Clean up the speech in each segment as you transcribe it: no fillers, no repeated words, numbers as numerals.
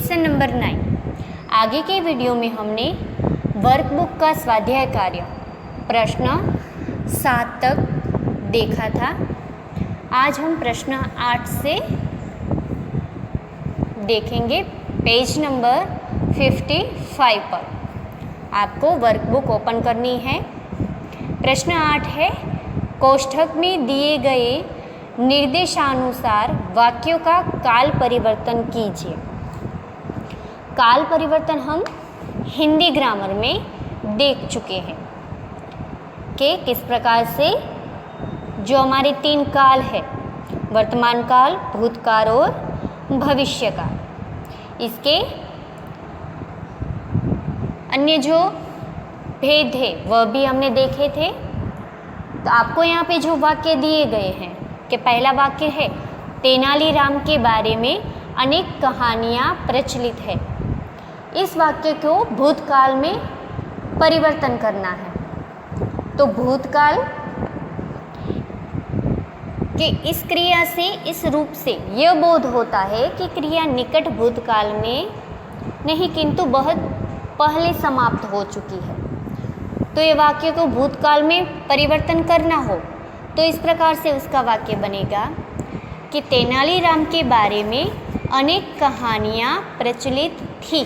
Lesson number 9। आगे के video में हमने वर्कबुक का स्वाध्याय कार्य प्रश्न 7 तक देखा था। आज हम प्रश्न 8 से देखेंगे पेज नंबर 55 पर। आपको वर्कबुक ओपन करनी है। प्रश्न 8 है, कोष्ठक में दिए गए निर्देशानुसार वाक्यों का काल परिवर्तन कीजिए। काल परिवर्तन हम हिंदी ग्रामर में देख चुके हैं कि किस प्रकार से जो हमारे 3 काल है, वर्तमान काल, भूतकाल और भविष्य काल, इसके अन्य जो भेद है वह भी हमने देखे थे। तो आपको यहाँ पे जो वाक्य दिए गए हैं कि पहला वाक्य है, तेनालीराम के बारे में अनेक कहानियाँ प्रचलित है। इस वाक्य को भूतकाल में परिवर्तन करना है। तो भूतकाल के इस क्रिया से, इस रूप से यह बोध होता है कि क्रिया निकट भूतकाल में नहीं किंतु बहुत पहले समाप्त हो चुकी है। तो ये वाक्य को भूतकाल में परिवर्तन करना हो तो इस प्रकार से उसका वाक्य बनेगा कि तेनालीराम के बारे में अनेक कहानियाँ प्रचलित थी।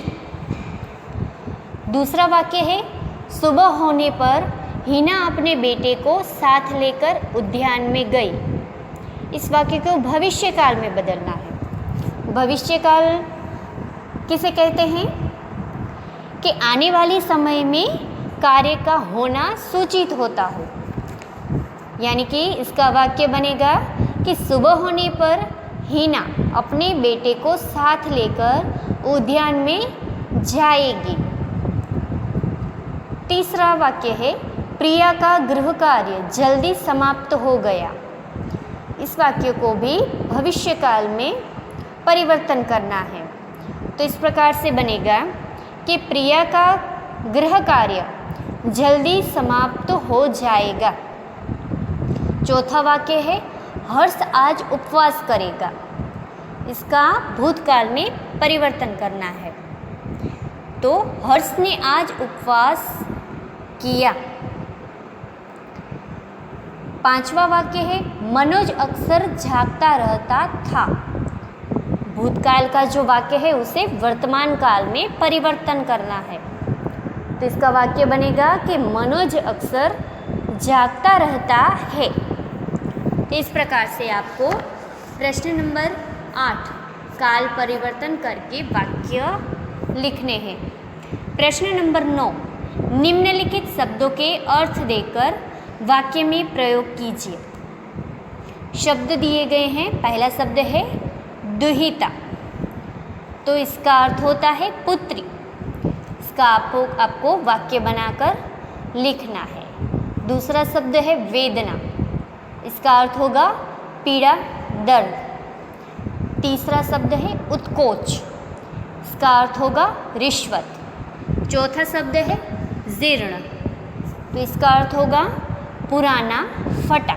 दूसरा वाक्य है, सुबह होने पर हिना अपने बेटे को साथ लेकर उद्यान में गई। इस वाक्य को भविष्य काल में बदलना है। भविष्य काल किसे कहते हैं कि आने वाले समय में कार्य का होना सूचित होता हो। यानी कि इसका वाक्य बनेगा कि सुबह होने पर हिना अपने बेटे को साथ लेकर उद्यान में जाएगी। तीसरा वाक्य है, प्रिया का गृह कार्य जल्दी समाप्त हो गया। इस वाक्य को भी भविष्य काल में परिवर्तन करना है। तो इस प्रकार से बनेगा कि प्रिया का गृह कार्य जल्दी समाप्त हो जाएगा। चौथा वाक्य है, हर्ष आज उपवास करेगा। इसका भूतकाल में परिवर्तन करना है। तो हर्ष ने आज उपवास किया। पांचवा वाक्य है, मनोज अक्सर जागता रहता था। भूतकाल का जो वाक्य है उसे वर्तमान काल में परिवर्तन करना है। तो इसका वाक्य बनेगा कि मनोज अक्सर जागता रहता है। तो इस प्रकार से आपको प्रश्न नंबर 8 काल परिवर्तन करके वाक्य लिखने हैं। प्रश्न नंबर 9, निम्नलिखित शब्दों के अर्थ देकर वाक्य में प्रयोग कीजिए। शब्द दिए गए हैं। पहला शब्द है दुहिता, तो इसका अर्थ होता है पुत्री। इसका आपको वाक्य बनाकर लिखना है। दूसरा शब्द है वेदना, इसका अर्थ होगा पीड़ा, दर्द। तीसरा शब्द है उत्कोच, इसका अर्थ होगा रिश्वत। चौथा शब्द है जीर्ण, तो इसका अर्थ होगा पुराना, फटा।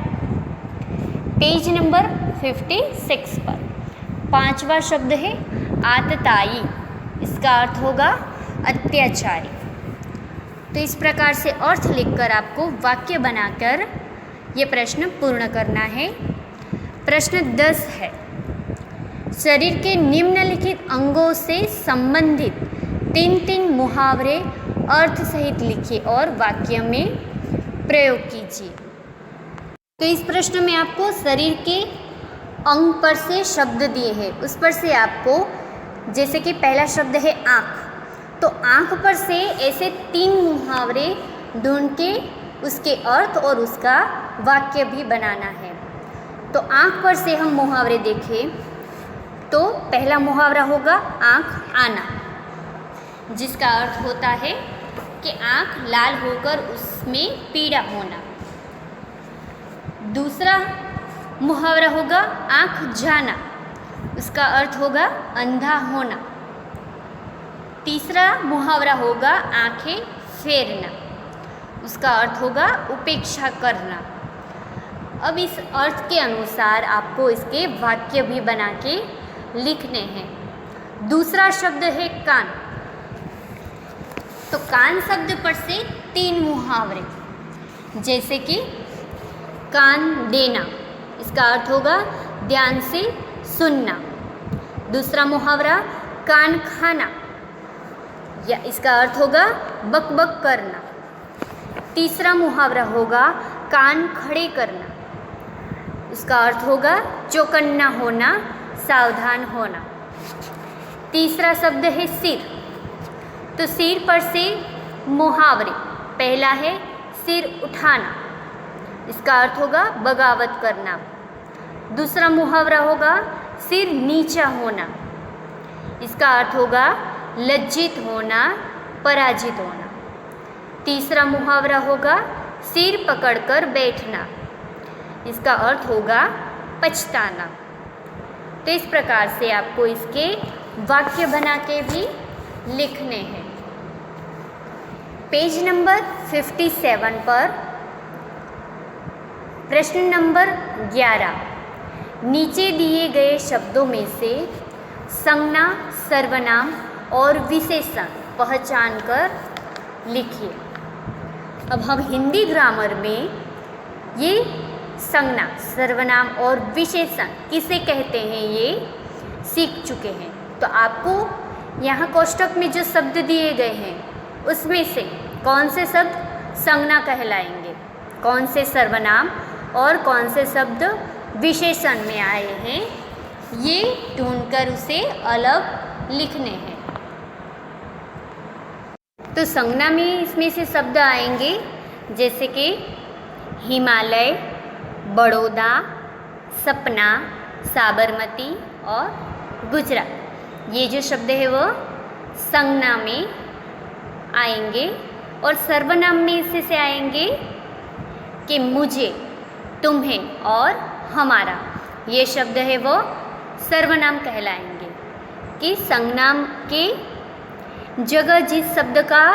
पेज नंबर 56 पर पांचवा शब्द है आतताई, इसका अर्थ होगा अत्याचारी। तो इस प्रकार से अर्थ लिखकर आपको वाक्य बनाकर ये प्रश्न पूर्ण करना है। प्रश्न 10 है, शरीर के निम्नलिखित अंगों से संबंधित 3 मुहावरे अर्थ सहित लिखिए और वाक्य में प्रयोग कीजिए। तो इस प्रश्न में आपको शरीर के अंग पर से शब्द दिए हैं, उस पर से आपको, जैसे कि पहला शब्द है आँख, तो आँख पर से ऐसे 3 मुहावरे ढूंढ के उसके अर्थ और उसका वाक्य भी बनाना है। तो आँख पर से हम मुहावरे देखें तो पहला मुहावरा होगा आँख आना, जिसका अर्थ होता है कि आँख लाल होकर उसमें पीड़ा होना। दूसरा मुहावरा होगा आँख जाना, उसका अर्थ होगा अंधा होना। तीसरा मुहावरा होगा आँखें फेरना, उसका अर्थ होगा उपेक्षा करना। अब इस अर्थ के अनुसार आपको इसके वाक्य भी बना के लिखने हैं। दूसरा शब्द है कान। तो कान शब्द पर से 3 मुहावरे, जैसे कि कान देना, इसका अर्थ होगा ध्यान से सुनना। दूसरा मुहावरा कान खाना, या इसका अर्थ होगा बक बक करना। तीसरा मुहावरा होगा कान खड़े करना, उसका अर्थ होगा चौकन्ना होना, सावधान होना। तीसरा शब्द है सिर। तो सिर पर से मुहावरे, पहला है सिर उठाना, इसका अर्थ होगा बगावत करना। दूसरा मुहावरा होगा सिर नीचा होना, इसका अर्थ होगा लज्जित होना, पराजित होना। तीसरा मुहावरा होगा सिर पकड़कर बैठना, इसका अर्थ होगा पछताना। तो इस प्रकार से आपको इसके वाक्य बना के भी लिखने हैं। पेज नंबर 57 पर प्रश्न नंबर 11, नीचे दिए गए शब्दों में से संज्ञा, सर्वनाम और विशेषण पहचान कर लिखिए। अब हम हिंदी ग्रामर में ये संज्ञा, सर्वनाम और विशेषण किसे कहते हैं ये सीख चुके हैं। तो आपको यहाँ कोष्ठक में जो शब्द दिए गए हैं उसमें से कौन से शब्द संज्ञा कहलाएंगे, कौन से सर्वनाम और कौन से शब्द विशेषण में आए हैं, ये ढूंढकर उसे अलग लिखने हैं। तो संज्ञा में इसमें से शब्द आएंगे जैसे कि हिमालय, बड़ौदा, सपना, साबरमती और गुजरात। ये जो शब्द है वो संज्ञा में आएंगे। और सर्वनाम में इससे आएंगे कि मुझे, तुम्हें और हमारा, ये शब्द है वो सर्वनाम कहलाएंगे। कि संज्ञा के जगह जिस शब्द का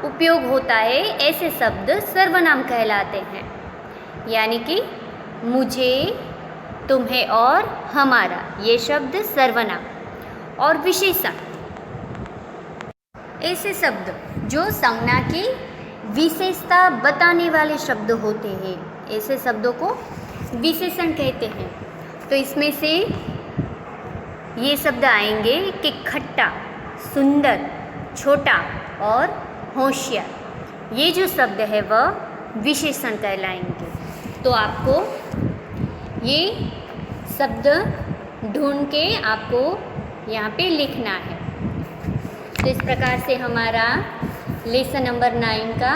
उपयोग होता है ऐसे शब्द सर्वनाम कहलाते हैं। यानी कि मुझे, तुम्हें और हमारा, ये शब्द सर्वनाम। और विशेषण ऐसे शब्द जो संज्ञा की विशेषता बताने वाले शब्द होते हैं, ऐसे शब्दों को विशेषण कहते हैं। तो इसमें से ये शब्द आएंगे कि खट्टा, सुंदर, छोटा और होशियार। ये जो शब्द है वह विशेषण कहलाएंगे। तो आपको ये शब्द ढूंढ के आपको यहाँ पे लिखना है। तो इस प्रकार से हमारा लेसन नंबर 9 का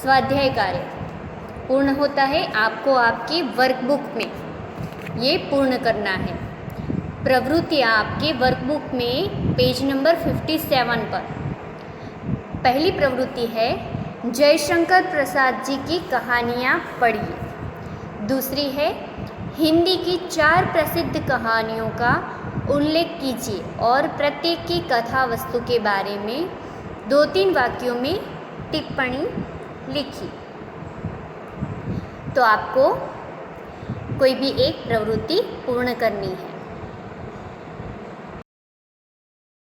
स्वाध्याय कार्य पूर्ण होता है। आपको आपकी वर्कबुक में ये पूर्ण करना है। प्रवृत्तियाँ आपके वर्कबुक में पेज नंबर 57 पर। पहली प्रवृत्ति है जयशंकर प्रसाद जी की कहानियाँ पढ़िए। दूसरी है हिंदी की 4 प्रसिद्ध कहानियों का उल्लेख कीजिए और प्रत्येक की कथा वस्तु के बारे में 2-3 वाक्यों में टिप्पणी लिखिए। तो आपको कोई भी एक प्रवृत्ति पूर्ण करनी है।